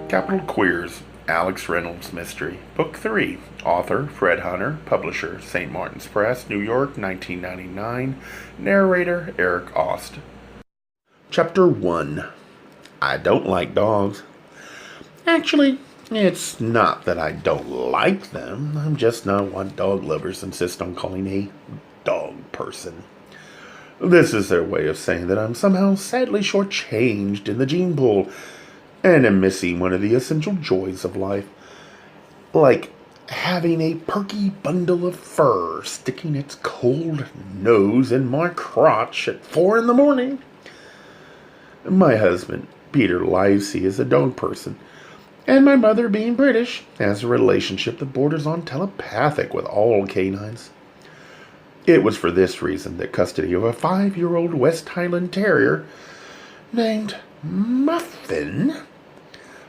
Capital Queers, Alex Reynolds Mystery. Book 3. Author, Fred Hunter. Publisher, St. Martin's Press, New York, 1999. Narrator, Eric Aust. Chapter 1. I don't like dogs. Actually, it's not that I don't like them. I'm just not what dog lovers insist on calling a dog person. This is their way of saying that I'm somehow sadly shortchanged in the gene pool and am missing one of the essential joys of life, like having a perky bundle of fur sticking its cold nose in my crotch at 4 in the morning. My husband, Peter Livesey, is a dog person, and my mother, being British, has a relationship that borders on telepathic with all canines. It was for this reason that custody of a 5-year-old West Highland Terrier named Muffin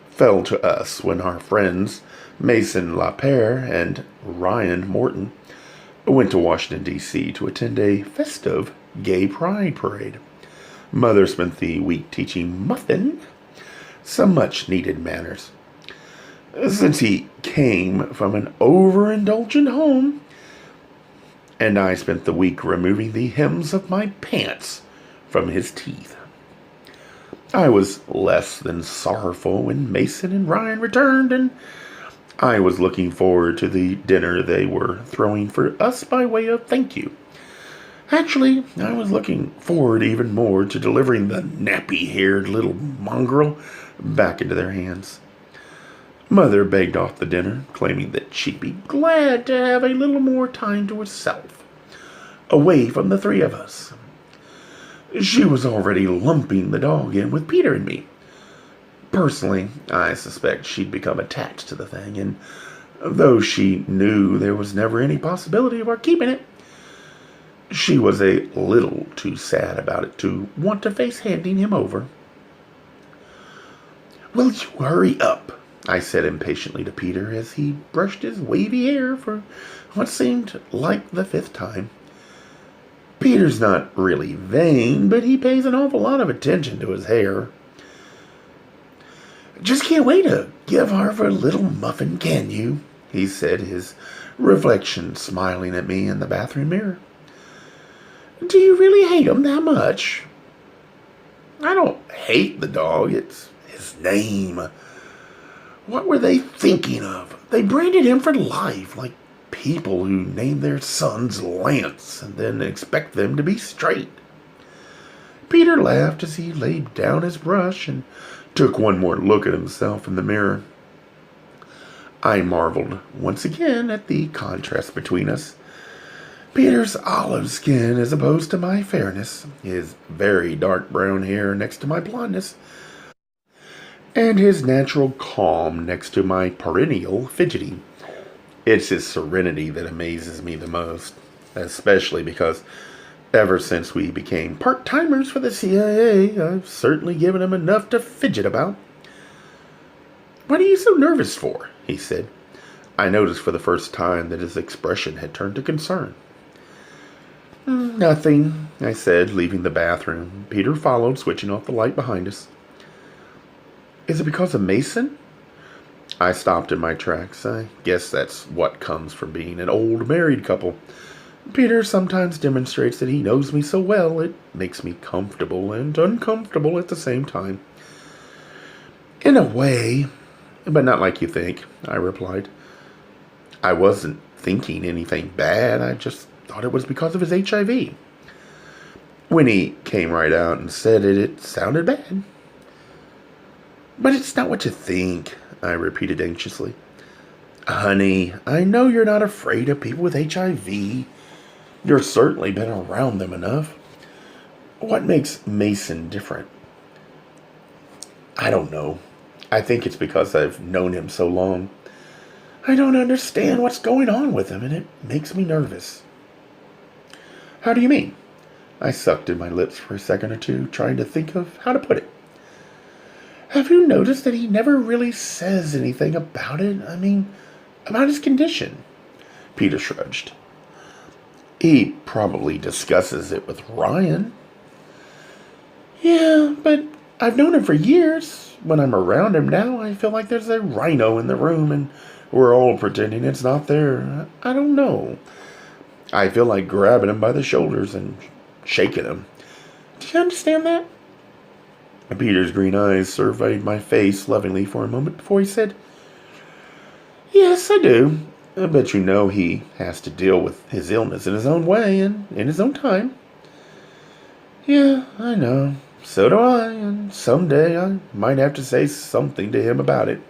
fell to us when our friends Mason Lapierre and Ryan Morton went to Washington D.C. to attend a festive gay pride parade. Mother spent the week teaching Muffin some much-needed manners. Since he came from an overindulgent home, and I spent the week removing the hems of my pants from his teeth. I was less than sorrowful when Mason and Ryan returned, and I was looking forward to the dinner they were throwing for us by way of thank you. Actually, I was looking forward even more to delivering the nappy-haired little mongrel back into their hands. Mother begged off the dinner, claiming that she'd be glad to have a little more time to herself, away from the three of us. She was already lumping the dog in with Peter and me. Personally, I suspect she'd become attached to the thing, and though she knew there was never any possibility of our keeping it, she was a little too sad about it to want to face handing him over. "Will you hurry up?" I said impatiently to Peter as he brushed his wavy hair for what seemed like the 5th time. Peter's not really vain, but he pays an awful lot of attention to his hair. "Just can't wait to give Harvard a little Muffin, can you?" he said, his reflection smiling at me in the bathroom mirror. "Do you really hate him that much?" "I don't hate the dog. It's his name. What were they thinking of? They branded him for life, like people who name their sons Lance and then expect them to be straight." Peter laughed as he laid down his brush and took one more look at himself in the mirror. I marveled once again at the contrast between us. Peter's olive skin as opposed to my fairness, his very dark brown hair next to my blondness, and his natural calm next to my perennial fidgety. It's his serenity that amazes me the most, especially because ever since we became part-timers for the CIA, I've certainly given him enough to fidget about. "What are you so nervous for?" he said. I noticed for the first time that his expression had turned to concern. "Nothing," I said, leaving the bathroom. Peter followed, switching off the light behind us. "Is it because of Mason?" I stopped in my tracks. I guess that's what comes from being an old married couple. Peter sometimes demonstrates that he knows me so well it makes me comfortable and uncomfortable at the same time. "In a way, but not like you think," I replied. I wasn't thinking anything bad. I just thought it was because of his HIV. When he came right out and said it, it sounded bad. "But it's not what you think," I repeated anxiously. "Honey, I know you're not afraid of people with HIV. You've certainly been around them enough. What makes Mason different?" "I don't know. I think it's because I've known him so long. I don't understand what's going on with him, and it makes me nervous." "How do you mean?" I sucked in my lips for a second or two, trying to think of how to put it. "Have you noticed that he never really says anything about it? I mean, about his condition?" Peter shrugged. "He probably discusses it with Ryan." "Yeah, but I've known him for years. When I'm around him now, I feel like there's a rhino in the room and we're all pretending it's not there. I don't know. I feel like grabbing him by the shoulders and shaking him. Do you understand that? Peter's green eyes surveyed my face lovingly for a moment before he said, Yes, I do. I bet you know he has to deal with his illness in his own way and in his own time. Yeah, I know. So do I, and someday I might have to say something to him about it.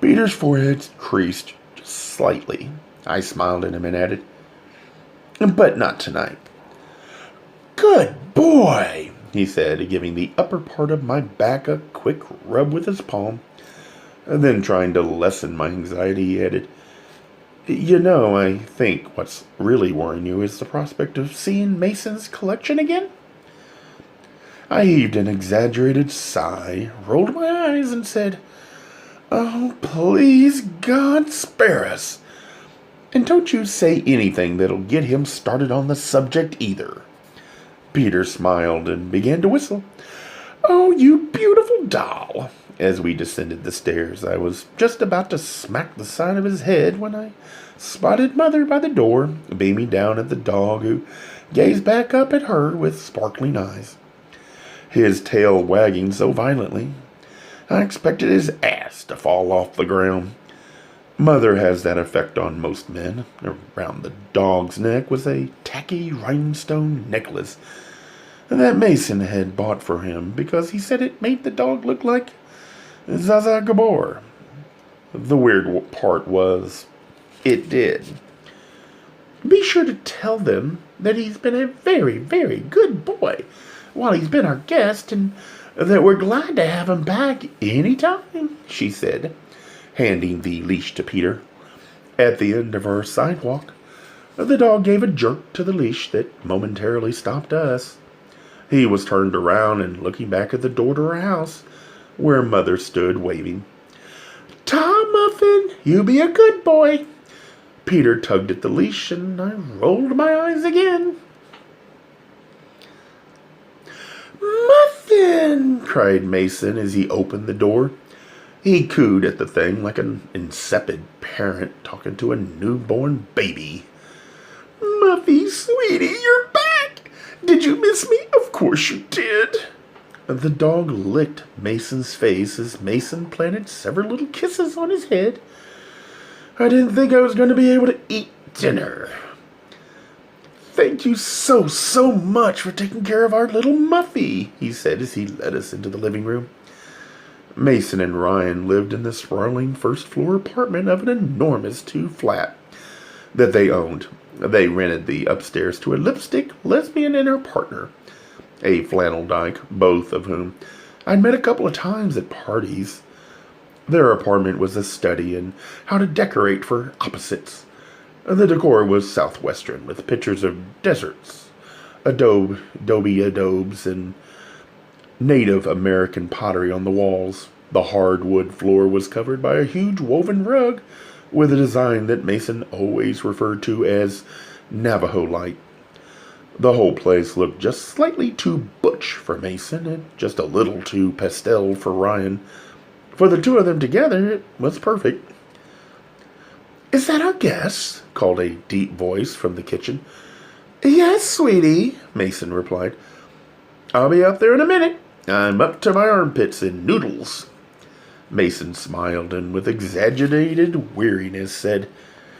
Peter's forehead creased just slightly. I smiled at him and added, But not tonight. Good boy, he said, giving the upper part of my back a quick rub with his palm. And then, trying to lessen my anxiety, he added, You know, I think what's really worrying you is the prospect of seeing Mason's collection again? I heaved an exaggerated sigh, rolled my eyes, and said, Oh, please, God, spare us. And don't you say anything that'll get him started on the subject either. Peter smiled and began to whistle. Oh, you beautiful doll. As we descended the stairs, I was just about to smack the side of his head when I spotted Mother by the door, beaming down at the dog, who gazed back up at her with sparkling eyes, his tail wagging so violently I expected his ass to fall off the ground. Mother has that effect on most men. Around the dog's neck was a tacky rhinestone necklace that Mason had bought for him because he said it made the dog look like Zaza Gabor. The weird part was, it did. Be sure to tell them that he's been a very, very good boy while he's been our guest, and that we're glad to have him back any time, she said, handing the leash to Peter. At the end of our sidewalk, the dog gave a jerk to the leash that momentarily stopped us. He was turned around and looking back at the door to our house, where Mother stood waving. Tom, Muffin, you be a good boy. Peter tugged at the leash, and I rolled my eyes again. Muffin! Cried Mason as he opened the door. He cooed at the thing like an insipid parent talking to a newborn baby. Muffy, sweetie, you're back! Did you miss me? Of course you did. The dog licked Mason's face as Mason planted several little kisses on his head. I didn't think I was going to be able to eat dinner. Thank you so, so much for taking care of our little Muffy, he said as he led us into the living room. Mason and Ryan lived in the sprawling first-floor apartment of an enormous two-flat that they owned. They rented the upstairs to a lipstick lesbian and her partner, a flannel dyke, both of whom I'd met a couple of times at parties. Their apartment was a study in how to decorate for opposites. The decor was southwestern, with pictures of deserts, adobes, and Native American pottery on the walls. The hardwood floor was covered by a huge woven rug with a design that Mason always referred to as Navajo-like. The whole place looked just slightly too butch for Mason and just a little too pastel for Ryan. For the two of them together, it was perfect. Is that our guest? Called a deep voice from the kitchen. Yes, sweetie, Mason replied. I'll be up there in a minute. I'm up to my armpits in noodles. Mason smiled and with exaggerated weariness said,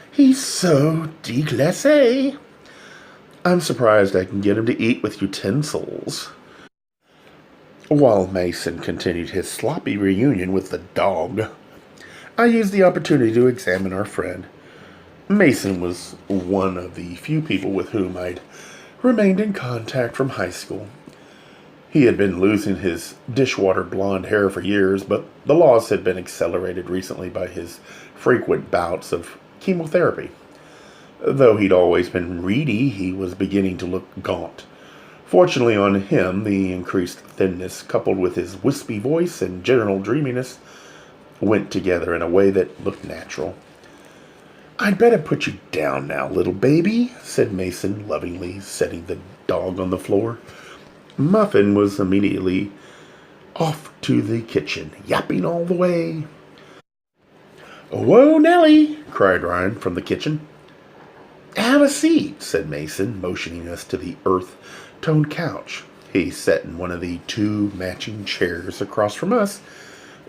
He's so déclassé. I'm surprised I can get him to eat with utensils. While Mason continued his sloppy reunion with the dog, I used the opportunity to examine our friend. Mason was one of the few people with whom I'd remained in contact from high school. He had been losing his dishwater blonde hair for years, but the loss had been accelerated recently by his frequent bouts of chemotherapy. Though he'd always been reedy, he was beginning to look gaunt. Fortunately on him, the increased thinness, coupled with his wispy voice and general dreaminess, went together in a way that looked natural. I'd better put you down now, little baby, said Mason lovingly, setting the dog on the floor. Muffin was immediately off to the kitchen, yapping all the way. "Whoa, Nellie!" cried Ryan from the kitchen. "Have a seat," said Mason, motioning us to the earth-toned couch. He sat in one of the two matching chairs across from us,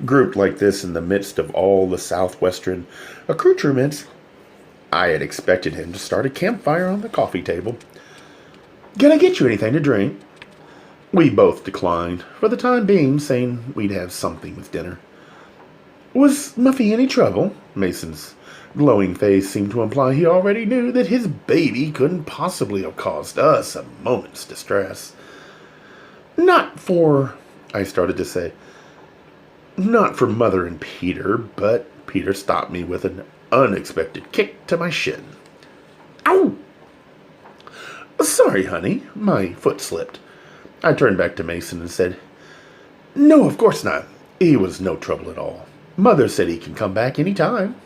grouped like this in the midst of all the southwestern accoutrements. I had expected him to start a campfire on the coffee table. "Can I get you anything to drink?" We both declined, for the time being, saying we'd have something with dinner. "Was Muffy any trouble?" Mason's glowing face seemed to imply he already knew that his baby couldn't possibly have caused us a moment's distress. "Not for," I started to say. "Not for Mother and Peter," but Peter stopped me with an unexpected kick to my shin. "Ow! Sorry, honey, my foot slipped." I turned back to Mason and said, "No, of course not. He was no trouble at all. Mother said he can come back any time."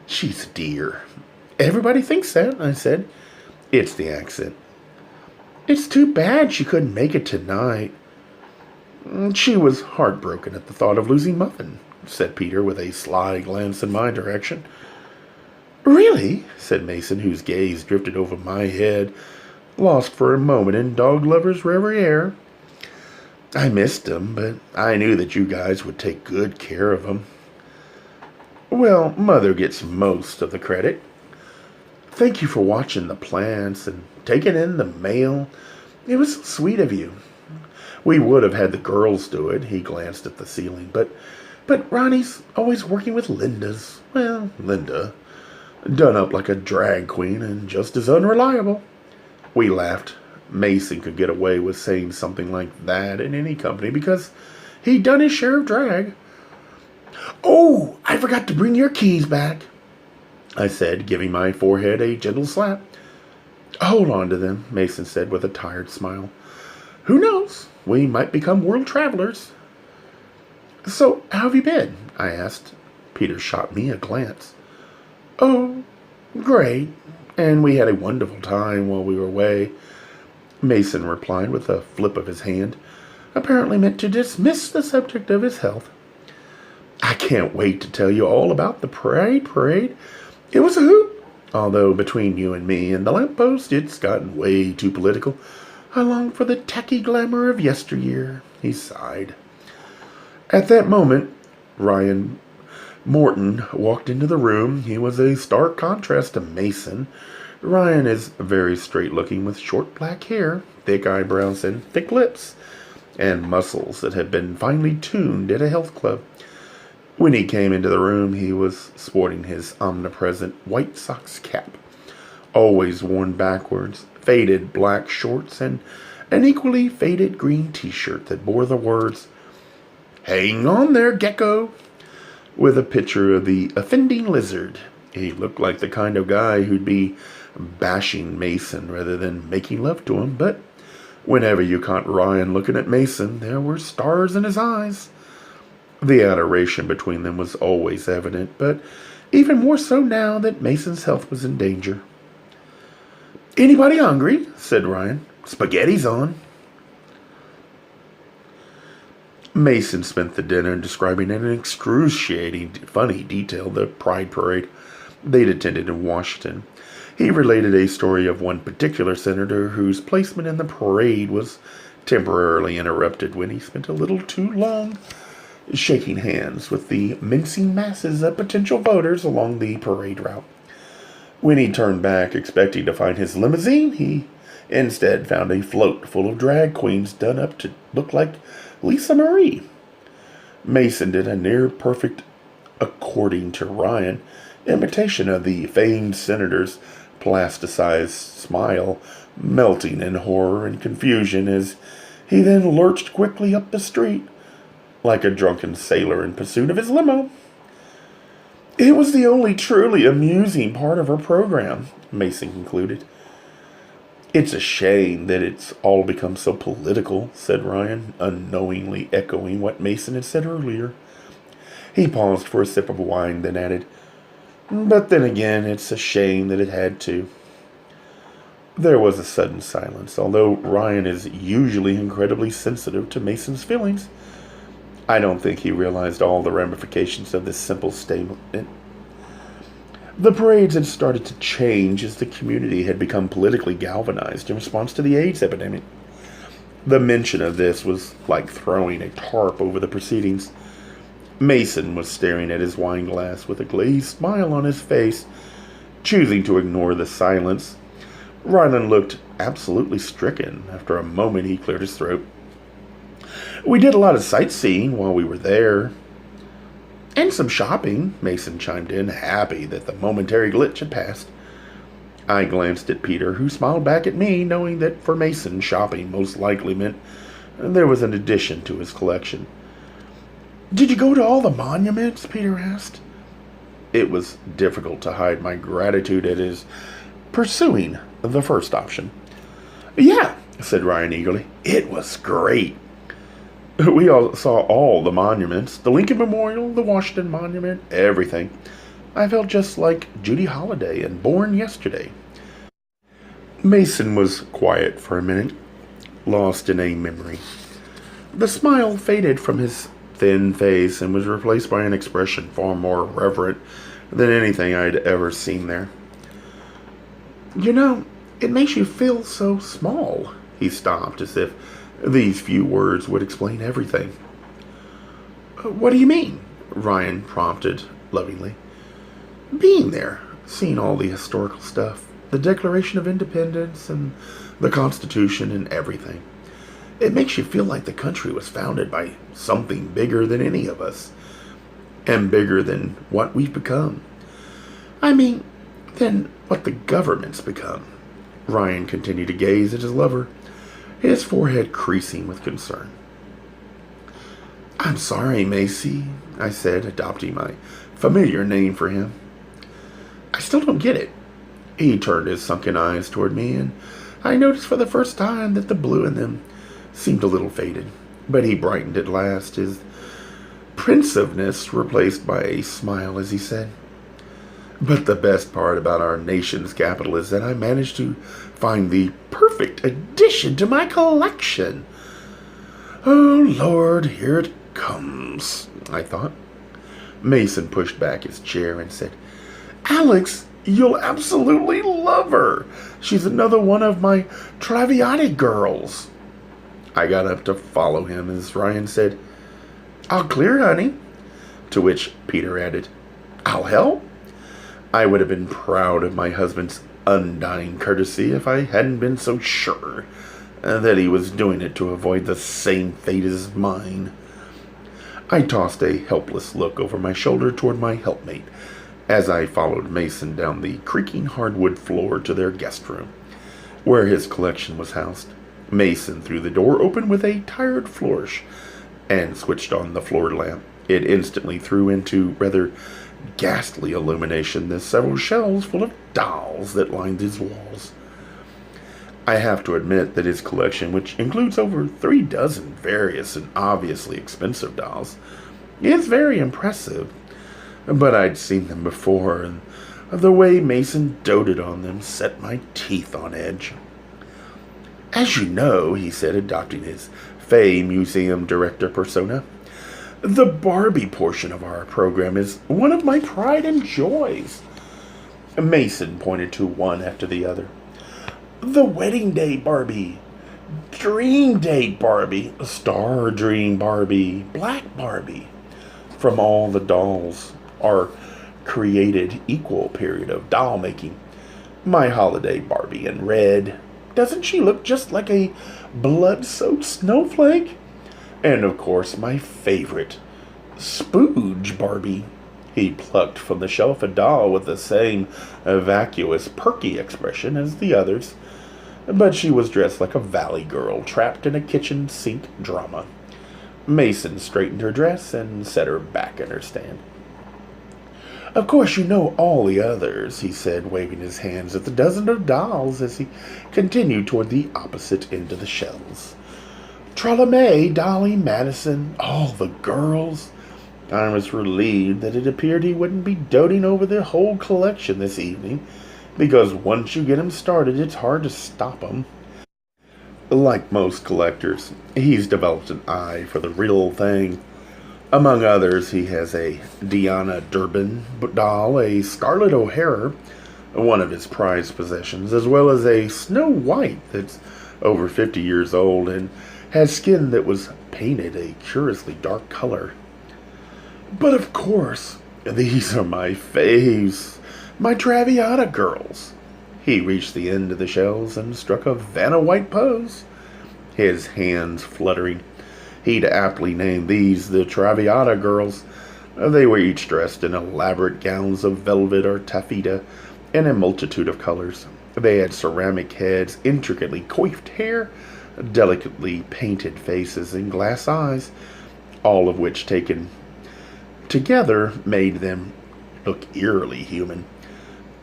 "She's a dear." "Everybody thinks that," I said. "It's the accent." "It's too bad she couldn't make it tonight." "She was heartbroken at the thought of losing Muffin," said Peter with a sly glance in my direction. "Really?" said Mason, whose gaze drifted over my head, lost for a moment in dog lover's reverie. "I missed him, but I knew that you guys would take good care of him." "Well, Mother gets most of the credit. Thank you for watching the plants and taking in the mail. It was so sweet of you. We would have had the girls do it." He glanced at the ceiling. But Ronnie's always working with Linda, done up like a drag queen and just as unreliable." We laughed. Mason could get away with saying something like that in any company because he'd done his share of drag. "Oh, I forgot to bring your keys back," I said, giving my forehead a gentle slap. "Hold on to them," Mason said with a tired smile. "Who knows? We might become world travelers." "So, how have you been?" I asked. Peter shot me a glance. "Oh, great. And we had a wonderful time while we were away," Mason replied with a flip of his hand, apparently meant to dismiss the subject of his health. "I can't wait to tell you all about the parade. It was a hoot. Although between you and me and the lamppost, it's gotten way too political. I long for the tacky glamour of yesteryear," he sighed. At that moment, Ryan Morton walked into the room. He was a stark contrast to Mason. Ryan is very straight-looking with short black hair, thick eyebrows, and thick lips, and muscles that had been finely tuned at a health club. When he came into the room, he was sporting his omnipresent White Sox cap, always worn backwards, faded black shorts, and an equally faded green t-shirt that bore the words, "Hang on there, gecko," with a picture of the offending lizard. He looked like the kind of guy who'd be bashing Mason rather than making love to him, but whenever you caught Ryan looking at Mason, there were stars in his eyes. The adoration between them was always evident, but even more so now that Mason's health was in danger. "Anybody hungry?" said Ryan. "Spaghetti's on." Mason spent the dinner describing in an excruciating, funny detail the Pride Parade they'd attended in Washington. He related a story of one particular senator whose placement in the parade was temporarily interrupted when he spent a little too long shaking hands with the mincing masses of potential voters along the parade route. When he turned back, expecting to find his limousine, he instead found a float full of drag queens done up to look like Lisa Marie. Mason did a near-perfect, according to Ryan, imitation of the famed senator's plasticized smile, melting in horror and confusion as he then lurched quickly up the street, like a drunken sailor in pursuit of his limo. "It was the only truly amusing part of our program," Mason concluded. "It's a shame that it's all become so political," said Ryan, unknowingly echoing what Mason had said earlier. He paused for a sip of wine, then added, "But then again, it's a shame that it had to." There was a sudden silence. Although Ryan is usually incredibly sensitive to Mason's feelings, I don't think he realized all the ramifications of this simple statement. The parades had started to change as the community had become politically galvanized in response to the AIDS epidemic. The mention of this was like throwing a tarp over the proceedings. Mason was staring at his wine glass with a glazed smile on his face, choosing to ignore the silence. Ryland looked absolutely stricken. After a moment, he cleared his throat. We did a lot of sightseeing while we were there. And some shopping, Mason chimed in, happy that the momentary glitch had passed. I glanced at Peter, who smiled back at me, knowing that for Mason, shopping most likely meant there was an addition to his collection. Did you go to all the monuments? Peter asked. It was difficult to hide my gratitude at his pursuing the first option. Yeah, said Ryan eagerly. It was great. We all saw all the monuments, the Lincoln Memorial, the Washington Monument, everything. I felt just like Judy Holliday and Born Yesterday. Mason was quiet for a minute, lost in a memory. The smile faded from his thin face and was replaced by an expression far more reverent than anything I'd ever seen there. You know, it makes you feel so small. He stopped as if these few words would explain everything. What do you mean? Ryan prompted lovingly. Being there, seeing all the historical stuff, the Declaration of Independence and the Constitution and everything. It makes you feel like the country was founded by something bigger than any of us, and bigger than what we've become. I mean, than what the government's become. Ryan continued to gaze at his lover, his forehead creasing with concern. I'm sorry, Macy, I said, adopting my familiar name for him. I still don't get it. He turned his sunken eyes toward me, and I noticed for the first time that the blue in them seemed a little faded, but he brightened at last, his pensiveness replaced by a smile as he said, But the best part about our nation's capital is that I managed to find the perfect addition to my collection. Oh, Lord, here it comes, I thought. Mason pushed back his chair and said, Alex, you'll absolutely love her. She's another one of my Traviati girls. I got up to follow him as Ryan said, I'll clear, honey. To which Peter added, I'll help. I would have been proud of my husband's undying courtesy if I hadn't been so sure that he was doing it to avoid the same fate as mine. I tossed a helpless look over my shoulder toward my helpmate as I followed Mason down the creaking hardwood floor to their guest room, where his collection was housed. Mason threw the door open with a tired flourish and switched on the floor lamp. It instantly threw into rather ghastly illumination the several shelves full of dolls that lined his walls. I have to admit that his collection, which includes over 36 various and obviously expensive dolls, is very impressive. But I'd seen them before, and the way Mason doted on them set my teeth on edge. As you know, he said, adopting his Fay Museum director persona, the Barbie portion of our program is one of my pride and joys. Mason pointed to one after the other. The Wedding Day Barbie, Dream Date Barbie, Star Dream Barbie, Black Barbie. From all the dolls are created equal period of doll making. My holiday Barbie in red. Doesn't she look just like a blood-soaked snowflake? And, of course, my favorite, Spooge Barbie. He plucked from the shelf a doll with the same vacuous, perky expression as the others, but she was dressed like a valley girl trapped in a kitchen sink drama. Mason straightened her dress and set her back in her stand. Of course, you know all the others, he said, waving his hands at the dozen of dolls as he continued toward the opposite end of the shelves. Trollamay, Dolly, Madison, all the girls. I was relieved that it appeared he wouldn't be doting over the whole collection this evening, because once you get him started, it's hard to stop him. Like most collectors, he's developed an eye for the real thing. Among others, he has a Diana Durbin doll, a Scarlett O'Hara, one of his prized possessions, as well as a Snow White that's over 50 years old and has skin that was painted a curiously dark color. But of course, these are my faves, my Traviata girls. He reached the end of the shelves and struck a Vanna White pose, his hands fluttering. He'd aptly named these the Traviata girls. They were each dressed in elaborate gowns of velvet or taffeta in a multitude of colors. They had ceramic heads, intricately coiffed hair, delicately painted faces, and glass eyes, all of which taken together made them look eerily human.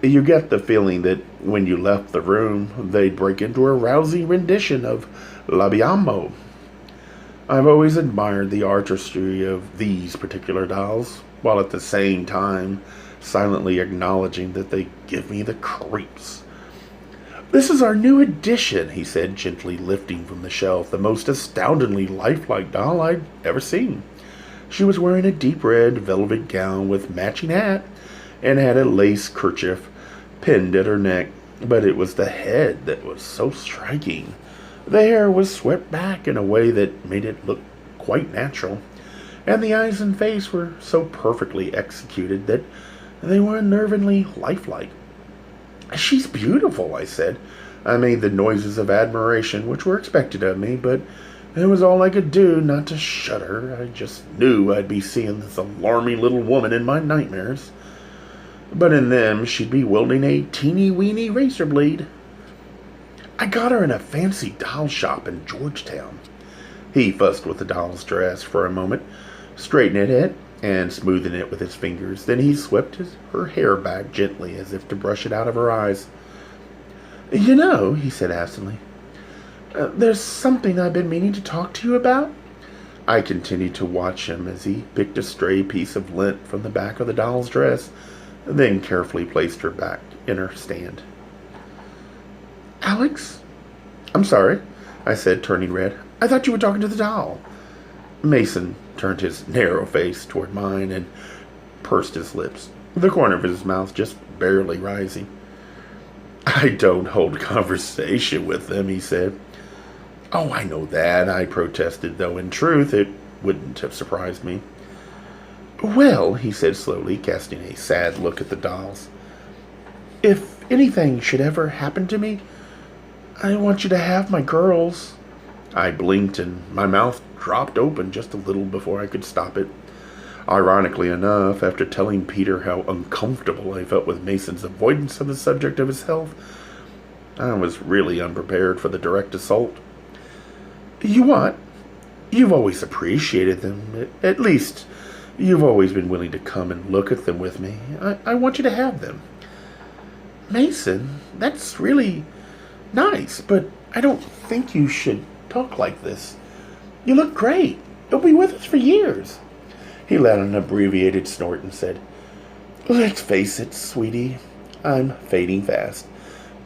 You get the feeling that when you left the room, they'd break into a rousing rendition of L'Abbiamo. I've always admired the artistry of these particular dolls, while at the same time silently acknowledging that they give me the creeps. "This is our new addition," he said, gently lifting from the shelf the most astoundingly lifelike doll I'd ever seen. She was wearing a deep red velvet gown with matching hat and had a lace kerchief pinned at her neck, but it was the head that was so striking. The hair was swept back in a way that made it look quite natural, and the eyes and face were so perfectly executed that they were unnervingly lifelike. "She's beautiful," I said. I made the noises of admiration which were expected of me, but it was all I could do not to shudder. I just knew I'd be seeing this alarming little woman in my nightmares. But in them she'd be wielding a teeny-weeny razor blade. "I got her in a fancy doll shop in Georgetown." He fussed with the doll's dress for a moment, straightening it and smoothing it with his fingers. Then he swept her hair back gently as if to brush it out of her eyes. "You know," he said absently, "there's something I've been meaning to talk to you about." I continued to watch him as he picked a stray piece of lint from the back of the doll's dress, then carefully placed her back in her stand. "Alex?" "I'm sorry," I said, turning red. "I thought you were talking to the doll." Mason turned his narrow face toward mine and pursed his lips, the corner of his mouth just barely rising. "I don't hold conversation with them," he said. "Oh, I know that," I protested, though in truth it wouldn't have surprised me. "Well," he said slowly, casting a sad look at the dolls, "if anything should ever happen to me, I want you to have my girls." I blinked and my mouth dropped open just a little before I could stop it. Ironically enough, after telling Peter how uncomfortable I felt with Mason's avoidance of the subject of his health, I was really unprepared for the direct assault. "You what? You've always appreciated them. At least, you've always been willing to come and look at them with me. I want you to have them." "Mason, that's really nice, but I don't think you should talk like this. You look great. You'll be with us for years." He let out an abbreviated snort and said, "Let's face it, sweetie. I'm fading fast.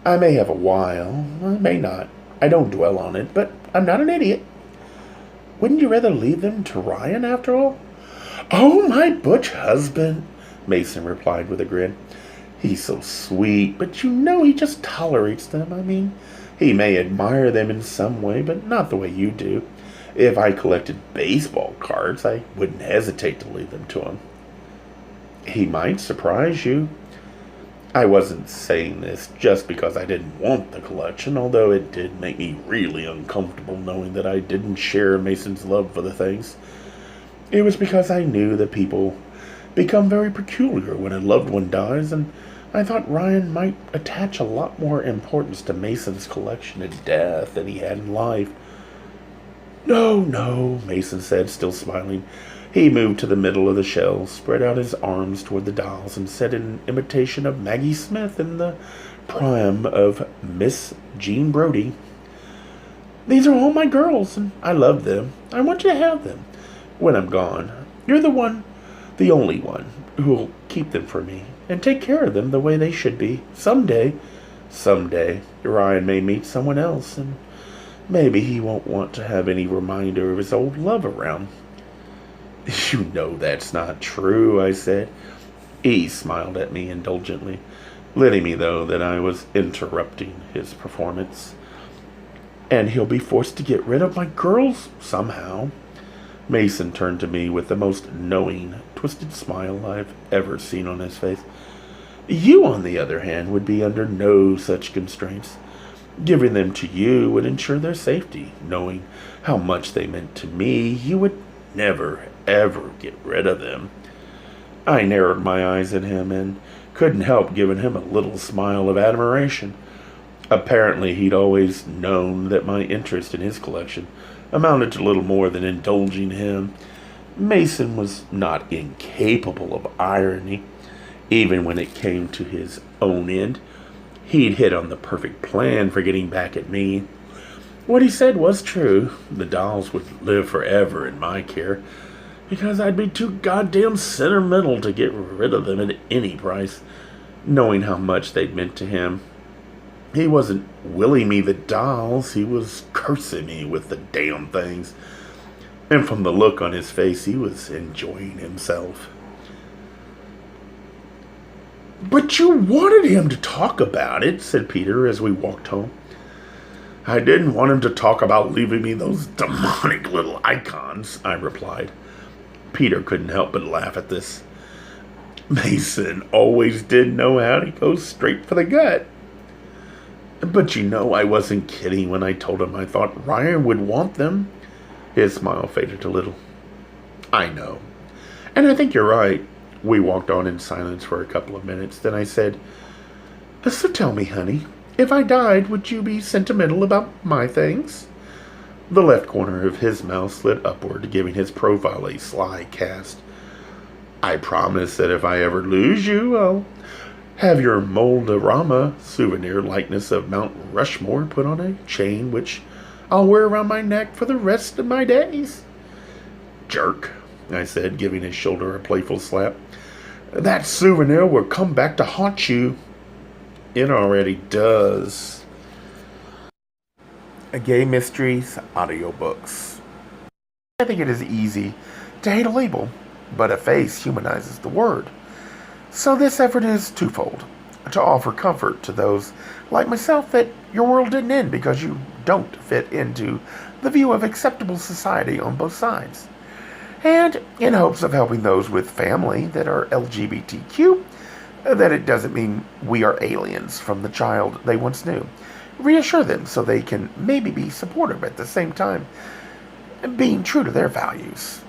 I may have a while, I may not. I don't dwell on it, but I'm not an idiot. Wouldn't you rather leave them to Ryan, after all?" "Oh, my butch husband," Mason replied with a grin. "He's so sweet, but you know he just tolerates them. I mean, he may admire them in some way, but not the way you do. If I collected baseball cards, I wouldn't hesitate to leave them to him." "He might surprise you." I wasn't saying this just because I didn't want the collection, although it did make me really uncomfortable knowing that I didn't share Mason's love for the things. It was because I knew that people become very peculiar when a loved one dies, and I thought Ryan might attach a lot more importance to Mason's collection at death than he had in life. "No, no," Mason said, still smiling. He moved to the middle of the shelves, spread out his arms toward the dolls, and said in imitation of Maggie Smith in the prime of Miss Jean Brodie, "These are all my girls, and I love them. I want you to have them when I'm gone. You're the one, the only one, who'll keep them for me and take care of them the way they should be. Someday, Ryan may meet someone else, and maybe he won't want to have any reminder of his old love around." You know that's not true, I said. He smiled at me indulgently, letting me know that I was interrupting his performance. And he'll be forced to get rid of my girls somehow. Mason turned to me with the most knowing, twisted smile I've ever seen on his face. You, on the other hand, would be under no such constraints. Giving them to you would ensure their safety. Knowing how much they meant to me, you would never, ever get rid of them. I narrowed my eyes at him and couldn't help giving him a little smile of admiration. Apparently, he'd always known that my interest in his collection amounted to little more than indulging him. Mason was not incapable of irony. Even when it came to his own end, he'd hit on the perfect plan for getting back at me. What he said was true. The dolls would live forever in my care, because I'd be too goddamn sentimental to get rid of them at any price, knowing how much they'd meant to him. He wasn't willing me the dolls, he was cursing me with the damn things. And from the look on his face, he was enjoying himself. But you wanted him to talk about it, said Peter as we walked home. I didn't want him to talk about leaving me those demonic little icons, I replied. Peter couldn't help but laugh at this. Mason always did know how to go straight for the gut. But you know I wasn't kidding when I told him I thought Ryan would want them. His smile faded a little. I know. And I think you're right. We walked on in silence for a couple of minutes. Then I said, So tell me, honey, if I died, would you be sentimental about my things? The left corner of his mouth slid upward, giving his profile a sly cast. I promise that if I ever lose you, I'll have your Moldorama souvenir likeness of Mount Rushmore put on a chain which I'll wear around my neck for the rest of my days. Jerk, I said, giving his shoulder a playful slap. That souvenir will come back to haunt you. It already does. Gay Mysteries Audiobooks. I think it is easy to hate a label, but a face humanizes the word. So this effort is twofold. To offer comfort to those like myself that your world didn't end because you don't fit into the view of acceptable society on both sides. And in hopes of helping those with family that are LGBTQ, that it doesn't mean we are aliens from the child they once knew. Reassure them so they can maybe be supportive at the same time, being true to their values.